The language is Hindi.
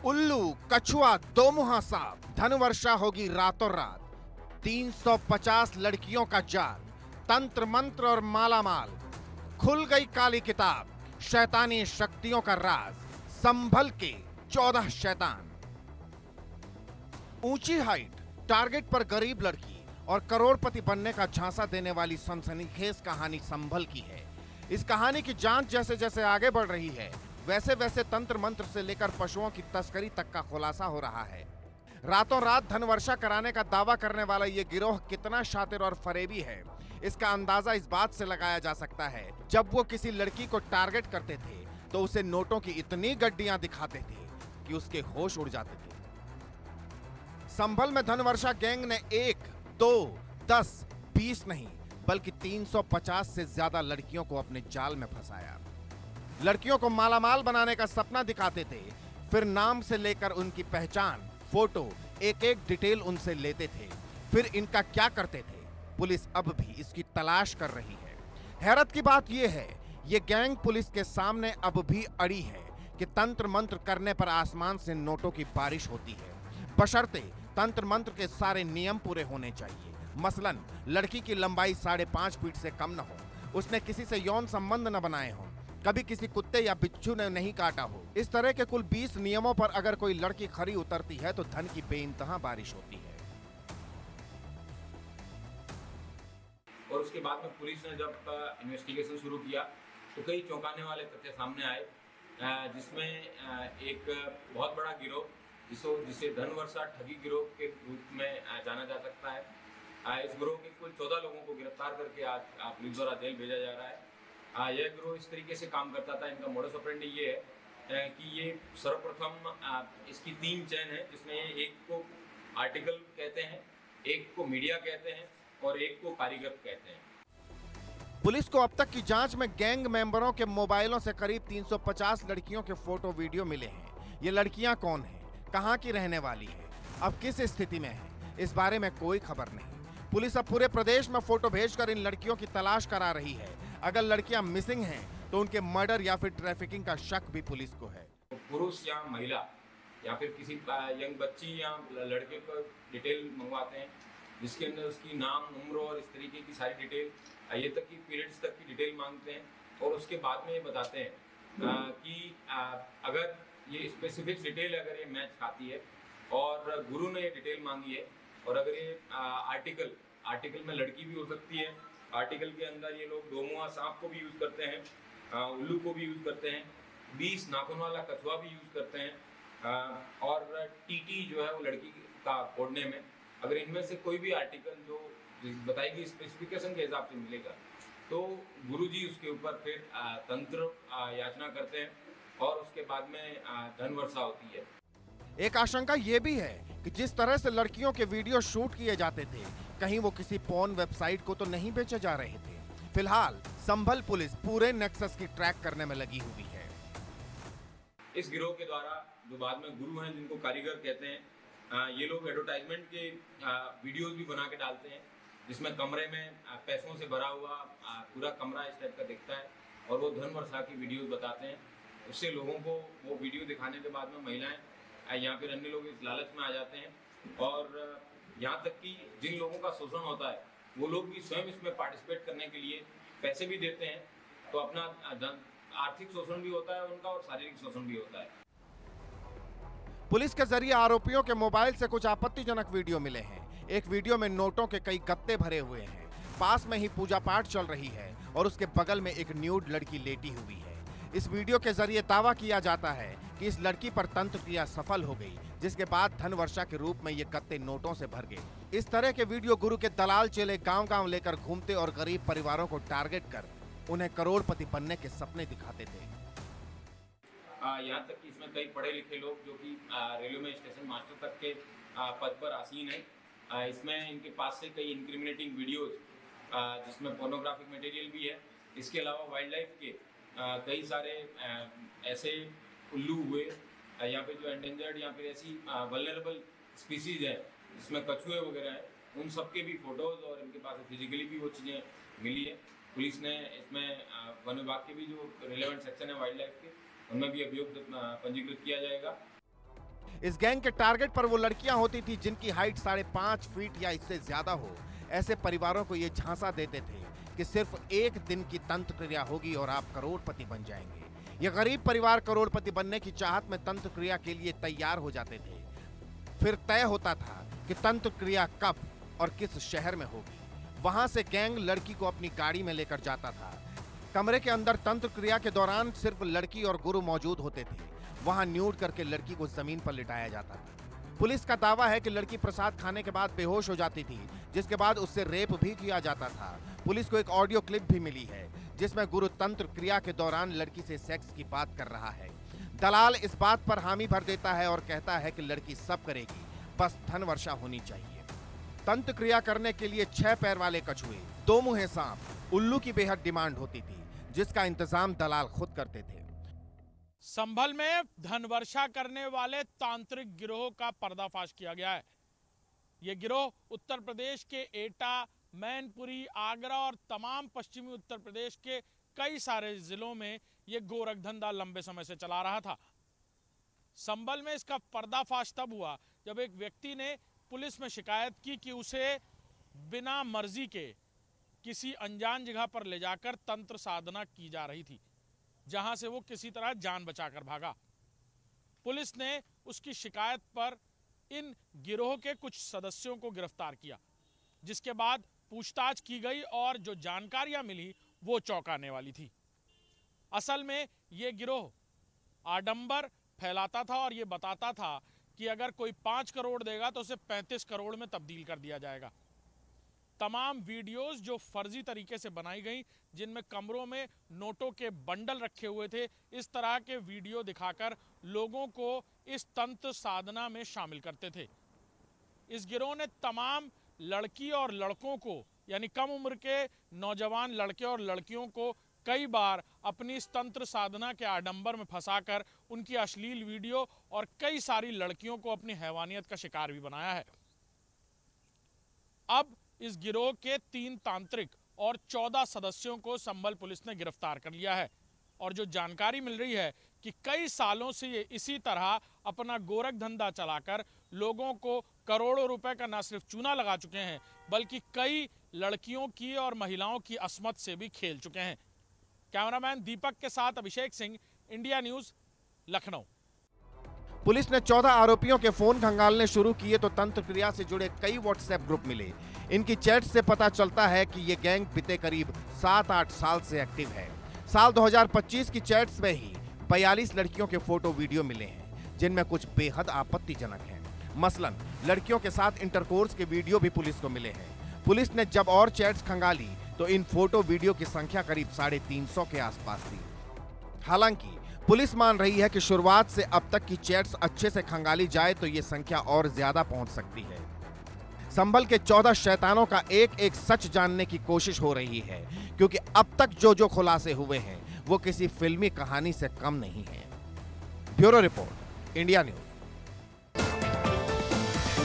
उल्लू, कछुआ, दोमुहा सांप, धनवर्षा होगी रातों रात। 350 लड़कियों का जाल, तंत्र मंत्र और मालामाल। खुल गई काली किताब, शैतानी शक्तियों का राज। संभल के 14 शैतान। ऊंची हाइट, टारगेट पर गरीब लड़की और करोड़पति बनने का झांसा देने वाली सनसनीखेज कहानी संभल की है। इस कहानी की जांच जैसे जैसे आगे बढ़ रही है, वैसे वैसे तंत्र मंत्र से लेकर पशुओं की तस्करी तक का खुलासा हो रहा है। रातों रात धनवर्षा कराने का दावा करने वाला ये गिरोह कितना शातिर और फरेबी है, इसका अंदाजा इस बात से लगाया जा सकता है, जब वो किसी लड़की को टारगेट करते थे तो उसे नोटों की इतनी गड्डियां दिखाते थे कि उसके होश उड़ जाते थे। संभल में धनवर्षा गैंग ने 1, 2, 10, 20 नहीं बल्कि 350 से ज्यादा लड़कियों को अपने जाल में फंसाया। लड़कियों को मालामाल बनाने का सपना दिखाते थे, फिर नाम से लेकर उनकी पहचान, फोटो, एक एक डिटेल उनसे लेते थे। फिर इनका क्या करते थे, पुलिस अब भी इसकी तलाश कर रही है। हैरत की बात यह है, ये गैंग पुलिस के सामने अब भी अड़ी है कि तंत्र मंत्र करने पर आसमान से नोटों की बारिश होती है, बशर्ते तंत्र मंत्र के सारे नियम पूरे होने चाहिए। मसलन लड़की की लंबाई 5.5 फीट से कम न हो, उसने किसी से यौन संबंध न बनाए हों, कभी किसी कुत्ते या बिच्छू ने नहीं काटा हो। इस तरह के कुल 20 नियमों पर अगर कोई लड़की खरी उतरती है तो धन की बेइंतहा बारिश होती है। और उसके बाद में पुलिस ने जब इन्वेस्टिगेशन शुरू किया तो कई चौंकाने वाले तथ्य सामने आए, जिसमें एक बहुत बड़ा गिरोह जिसे धनवर्षा ठगी गिरोह के रूप में जाना जा सकता है। इस गिरोह के कुल 14 लोगों को गिरफ्तार करके आज पुलिस द्वारा जेल भेजा जा रहा है। यह गिरोह इस तरीके से काम करता था, इनका मोडस ऑपरेंडी ये है कि ये सर्वप्रथम इसकी 3 चैन है, जिसमें एक को आर्टिकल कहते हैं, एक को मीडिया कहते हैं और एक को कारीगर कहते हैं। पुलिस को अब तक की जांच में गैंग मेंबरों के मोबाइलों से करीब 350 लड़कियों के फोटो वीडियो मिले हैं। ये लड़कियां कौन हैं, कहां की रहने वाली है, अब किस स्थिति में है, इस बारे में कोई खबर नहीं। पुलिस अब पूरे प्रदेश में फोटो भेजकर इन लड़कियों की तलाश करा रही है। अगर लड़कियां मिसिंग हैं तो उनके मर्डर या फिर ट्रैफिकिंग का शक भी पुलिस को है। पुरुष या महिला या फिर किसी यंग बच्ची या लड़के को डिटेल मंगवाते हैं, जिसके अंदर उसकी नाम, उम्र और इस तरीके की सारी डिटेल, ये तक की पीरियड्स तक की डिटेल मांगते हैं। और उसके बाद में ये बताते हैं कि अगर ये स्पेसिफिक डिटेल अगर ये मैच खाती है और गुरु ने ये डिटेल मांगी है, और अगर ये आर्टिकल में लड़की भी हो सकती है, आर्टिकल के अंदर ये लोग दोमुहा सांप को भी यूज़ करते हैं, उल्लू को भी यूज़ करते हैं, 20 नाखून वाला कछुआ भी यूज़ करते हैं, और टीटी जो है वो लड़की का कोडने में, अगर इनमें से कोई भी आर्टिकल जो बताई गई स्पेसिफिकेशन के हिसाब से मिलेगा तो गुरुजी उसके ऊपर फिर तंत्र याचना करते हैं और उसके बाद में धनवर्षा होती है। एक आशंका यह भी है कि जिस तरह से लड़कियों के वीडियो शूट किए जाते थे, कहीं वो किसी पोर्न वेबसाइट को तो नहीं बेचे जा रहे थे। फिलहाल संभल पुलिस पूरे नेक्सस की ट्रैक करने में लगी हुई है। इस गिरोह के द्वारा जो बाद में गुरु हैं, जिनको कारीगर कहते हैं, ये लोग एडवर्टाइजमेंट के वीडियोस भी बना के डालते हैं, जिसमें कमरे में पैसों से भरा हुआ पूरा कमरा इस टाइप का दिखता है और वो धनवर्षा की वीडियोस बताते हैं। उससे लोगों को वो वीडियो दिखाने के बाद में महिलाएं या फिर अन्य लोग इस लालच में आ जाते हैं, और यहाँ तक कि जिन लोगों का शोषण होता है वो लोग भी स्वयं इसमें पार्टिसिपेट करने के लिए पैसे भी देते हैं, तो अपना आर्थिक शोषण भी होता है उनका और शारीरिक शोषण भी होता है। पुलिस के जरिए आरोपियों के मोबाइल से कुछ आपत्तिजनक वीडियो मिले हैं। एक वीडियो में नोटों के कई गत्ते भरे हुए हैं, पास में ही पूजा पाठ चल रही है और उसके बगल में एक न्यूड लड़की लेटी हुई है। इस वीडियो के जरिए दावा किया जाता है कि इस लड़की पर तंत्र क्रिया सफल हो गई, जिसके बाद धनवर्षा के रूप में ये गत्ते नोटों से भर गए। इस तरह के वीडियो गुरु के दलाल चेले गांव-गांव लेकर घूमते और गरीब परिवारों को टारगेट कर उन्हें करोड़पति बनने के सपने दिखाते थे। यहाँ तक कि इसमें कई पढ़े लिखे लोग जो कि रेलवे में स्टेशन मास्टर तक के पद पर आसीन है। इसमें इनके पास से कई इंक्रिमिनेटिंग वीडियोस, जिसमें पोर्नोग्राफिक मटेरियल भी है। इसके अलावा वाइल्ड लाइफ के कई सारे ऐसे उल्लू हुए या फिर जो एंडेंजर्ड या फिर ऐसी वल्नरेबल स्पीसीज है जिसमें कछुए वगैरह हैं, उन सब के भी फोटोज़ और इनके पास फिजिकली भी वो चीज़ें मिली है। पुलिस ने इसमें वन विभाग के भी जो रिलेवेंट सेक्शन है वाइल्ड लाइफ के, उनमें भी अभियोग पंजीकृत किया जाएगा। इस गैंग के टारगेट पर वो लड़कियां होती थी जिनकी हाइट 5.5 फीट या इससे ज्यादा हो। ऐसे परिवारों को ये झांसा देते थे कि सिर्फ एक दिन की तंत्र क्रिया होगी और आप करोड़पति बन जाएंगे। ये गरीब परिवार करोड़पति बनने की चाहत में तंत्र क्रिया के लिए तैयार हो जाते थे। फिर तय होता था कि तंत्र क्रिया कब और किस शहर में होगी। वहां से गैंग लड़की को अपनी गाड़ी में लेकर जाता था। कमरे के अंदर तंत्र क्रिया के दौरान सिर्फ लड़की और गुरु मौजूद होते थे। वहां न्यूड करके लड़की को जमीन पर लिटाया जाता था। पुलिस का दावा है कि लड़की प्रसाद खाने के बाद बेहोश हो जाती थी, जिसके बाद उससे रेप भी किया जाता था। पुलिस को एक ऑडियो क्लिप भी मिली है जिसमें गुरु तंत्र क्रिया के दौरान लड़की से सेक्स की बात कर रहा है। दलाल इस बात पर हामी भर देता है और कहता है कि लड़की सब करेगी, बस धन वर्षा होनी चाहिए। तंत्र क्रिया करने के लिए 6 पैर वाले कछुए, 2 मुंहे सांप, उल्लू की बेहद डिमांड होती थी, जिसका इंतजाम दलाल खुद करते थे। संभल में धनवर्षा करने वाले तांत्रिक गिरोह का पर्दाफाश किया गया है। यह गिरोह उत्तर प्रदेश के एटा, मैनपुरी, आगरा और तमाम पश्चिमी उत्तर प्रदेश के कई सारे जिलों में यह गोरख धंधा लंबे समय से चला रहा था। संभल में इसका पर्दाफाश तब हुआ जब एक व्यक्ति ने पुलिस में शिकायत की कि उसे बिना मर्जी के किसी अनजान जगह पर ले जाकर तंत्र साधना की जा रही थी, जहां से वो किसी तरह जान बचाकर भागा। पुलिस ने उसकी शिकायत पर इन गिरोह के कुछ सदस्यों को गिरफ्तार किया, जिसके बाद पूछताछ की गई और जो जानकारियां मिली वो चौंकाने वाली थी। असल में ये गिरोह आडंबर फैलाता था और ये बताता था कि अगर कोई 5 करोड़ देगा तो उसे 35 करोड़ में तब्दील कर दिया जाएगा। तमाम वीडियोस जो फर्जी तरीके से बनाई गई, जिनमें कमरों में नोटों के बंडल रखे हुए थे, इस तरह के वीडियो दिखाकर लोगों को इस तंत्र साधना में शामिल करते थे। इस गिरोह ने तमाम लड़की और लड़कों को, यानी कम उम्र के नौजवान लड़के और लड़कियों को कई बार अपनी इस तंत्र साधना के आडंबर में फंसाकर उनकी अश्लील वीडियो और कई सारी लड़कियों को अपनी हैवानियत का शिकार भी बनाया है। अब इस गिरोह के 3 तांत्रिक और 14 सदस्यों को संभल पुलिस ने गिरफ्तार कर लिया है और जो जानकारी मिल रही है कि कई सालों से ये इसी तरह अपना गोरख धंधा चलाकर लोगों को करोड़ों रुपए का न सिर्फ चूना लगा चुके हैं, बल्कि कई लड़कियों की और महिलाओं की अस्मत से भी खेल चुके हैं। कैमरामैन दीपक के साथ Abhishek Singh, India news, Lucknow. Police ने 14 आरोपियों के फोन खंगालने शुरू किए तो तंत्र क्रिया से जुड़े कई व्हाट्सएप ग्रुप मिले। इनकी चैट से पता चलता है कि ये गैंग बीते करीब 7-8 साल से एक्टिव है। साल 2025 की चैट्स में ही 42 लड़कियों के फोटो वीडियो मिले हैं, जिनमें कुछ बेहद आपत्तिजनक हैं। मसलन लड़कियों के साथ इंटरकोर्स के वीडियो भी पुलिस को मिले हैं। पुलिस ने जब और चैट्स खंगाली तो इन फोटो वीडियो की संख्या करीब 350 के आसपास थी। हालांकि पुलिस मान रही है कि शुरुआत से अब तक की चैट्स अच्छे से खंगाली जाए तो ये संख्या और ज्यादा पहुंच सकती है। संभल के 14 शैतानों का एक एक सच जानने की कोशिश हो रही है, क्योंकि अब तक जो खुलासे हुए हैं वो किसी फिल्मी कहानी से कम नहीं है। Bureau report, India news.